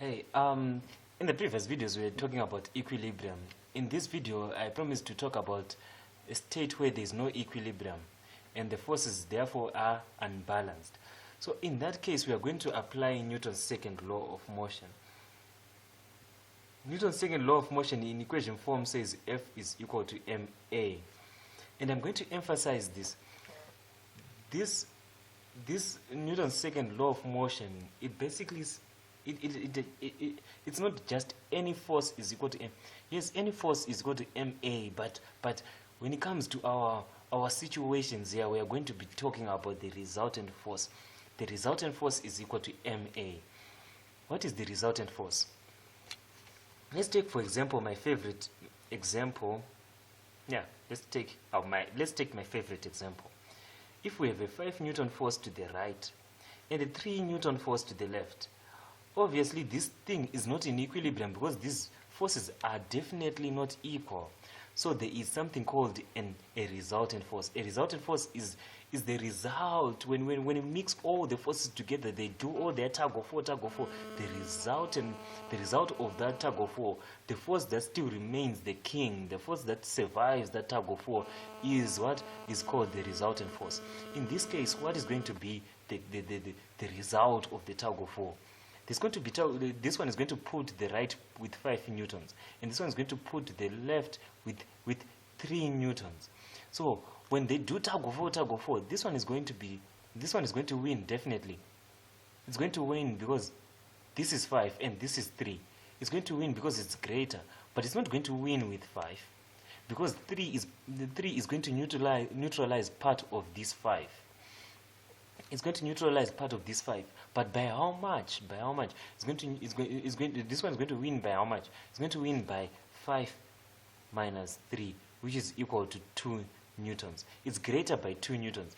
Hey, in the previous videos we were talking about equilibrium. In this video, I promised to talk about a state where there is no equilibrium and the forces therefore are unbalanced. So in that case, we are going to apply Newton's second law of motion. Newton's second law of motion in equation form says F is equal to ma. And I'm going to emphasize this. This Newton's second law of motion, it basically is it's not just any force is equal to m. Yes, any force is equal to ma, but when it comes to our situations here, we are going to be talking about the resultant force. The resultant force is equal to ma. What is the resultant force? Let's take, for example, my favorite example. Yeah, let's take my favorite example. If we have a 5 Newton force to the right and a 3 Newton force to the left, obviously this thing is not in equilibrium because these forces are definitely not equal. So there is something called a resultant force. A resultant force is the result when you mix all the forces together, they do all their tug of war. The result of that tug of war, the force that still remains the king, the force that survives that tug of war, is what is called the resultant force. In this case, what is going to be the result of the tug of war? This one is going to put the right with 5 newtons, and this one is going to put the left with 3 newtons. So when they do tug of war, this one is going to win definitely. It's going to win because this is 5 and this is 3. It's going to win because it's greater, but it's not going to win with 5 because 3 is going to neutralize part of this 5. It's going to neutralize part of this 5, but by how much? By how much? This one is going to win by how much? It's going to win by 5 minus 3, which is equal to 2 newtons. It's greater by 2 newtons.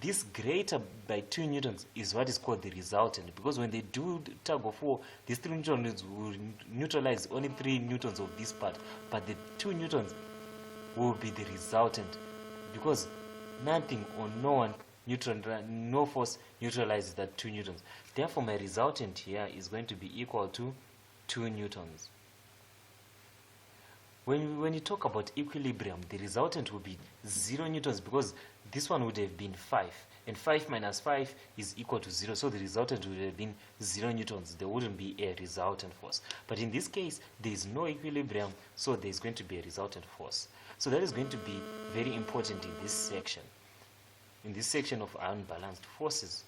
This greater by 2 newtons is what is called the resultant, because when they do tug of war, these 3 newtons will neutralize only 3 newtons of this part, but the 2 newtons will be the resultant, because nothing or no force neutralizes that 2 newtons. Therefore, my resultant here is going to be equal to 2 newtons. When you talk about equilibrium, the resultant will be 0 newtons because this one would have been 5. And 5 minus 5 is equal to 0. So the resultant would have been 0 newtons. There wouldn't be a resultant force. But in this case, there is no equilibrium, so there is going to be a resultant force. So that is going to be very important in this section. In this section of unbalanced forces.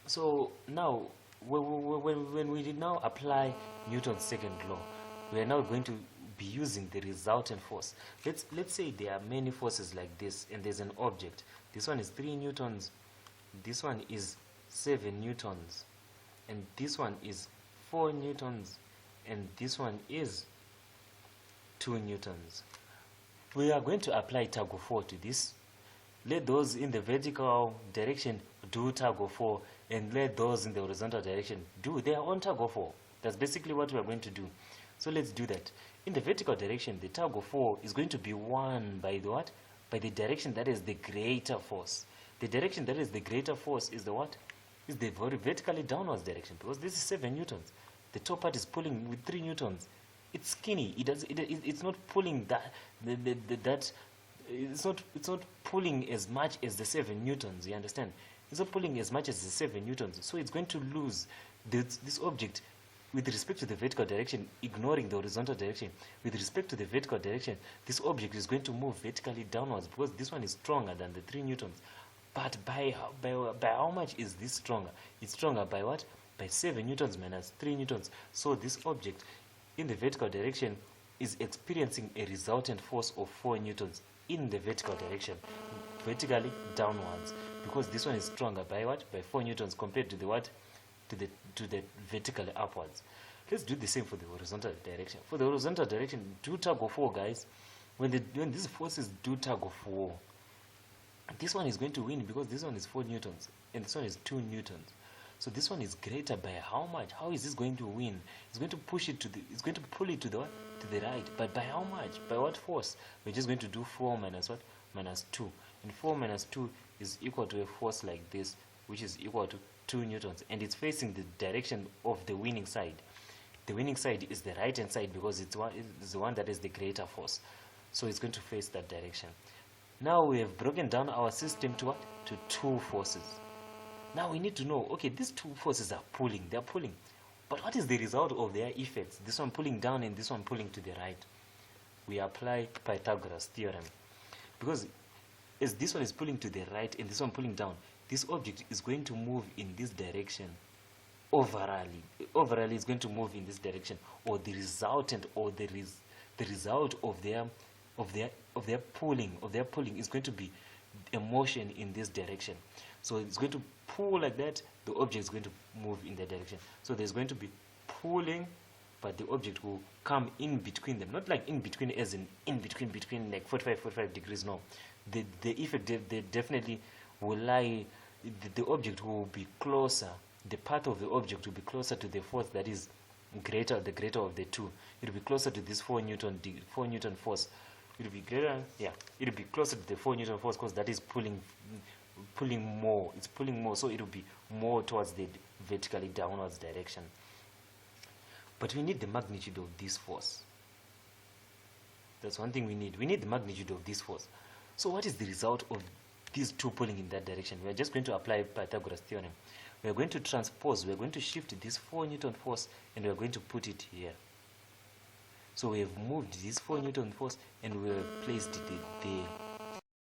So now, when we now apply Newton's second law, we are now going to be using the resultant force. Let's say there are many forces like this, and there's an object. This one is 3 newtons, this one is 7 newtons, and this one is 4 newtons, and this one is 2 newtons. We are going to apply tug of war to this. Let those in the vertical direction do tug of war, and let those in the horizontal direction do their own tug of war. That's basically what we are going to do. So let's do that. In the vertical direction, the tug of war is going to be won by the what? By the direction that is the greater force. The direction that is the greater force is the what? Is the vertically downwards direction, because this is 7 newtons. The top part is pulling with 3 newtons. It's skinny. It's not pulling it's not pulling as much as the 7 newtons, you understand? It's not pulling as much as the 7 newtons, so it's going to lose this object with respect to the vertical direction, ignoring the horizontal direction. With respect to the vertical direction, this object is going to move vertically downwards because this one is stronger than the 3 newtons. But by how much is this stronger? It's stronger by what? By 7 newtons minus 3 newtons. So this object in the vertical direction is experiencing a resultant force of 4 newtons in the vertical direction, vertically downwards, because this one is stronger by what? By 4 newtons compared to the what? To the vertically upwards. Let's do the same for the horizontal direction. For the horizontal direction, do tug of war, guys. When these forces do tug of war, this one is going to win because this one is 4 newtons and this one is 2 newtons. So this one is greater by how much? How is this going to win? It's going to push it it's going to pull it to the what? To the right. But by how much? By what force? We're just going to do 4 minus what? Minus 2. And 4 minus 2 is equal to a force like this, which is equal to 2 newtons, and it's facing the direction of the winning side. The winning side is the right hand side because it's the one that is the greater force, so it's going to face that direction. Now we have broken down our system to what? To 2 forces. Now we need to know, okay, these 2 forces are pulling, they're pulling, but what is the result of their effects? This one pulling down and this one pulling to the right. We apply Pythagoras theorem, because as this one is pulling to the right and this one pulling down, this object is going to move in this direction. Overall is going to move in this direction, or the resultant, or the result of their pulling is going to be a motion in this direction. So it's going to pull like that, the object is going to move in that direction. So there's going to be pulling, but the object will come in between them, not like in between as in between like 45 degrees. No, the effect they definitely will lie. The object will be closer, the path of the object will be closer to the force that is the greater of the 2. It will be closer to this 4 Newton force. It will be greater, yeah, it will be closer to the 4 Newton force because that is pulling more. It's pulling more, so it will be more towards the vertically downwards direction. But we need the magnitude of this force. That's one thing we need. We need the magnitude of this force. So what is the result of these 2 pulling in that direction? We are just going to apply Pythagoras theorem. We are going to transpose. We are going to shift this 4 Newton force and we are going to put it here. So we have moved this 4 Newton force and we have placed it there.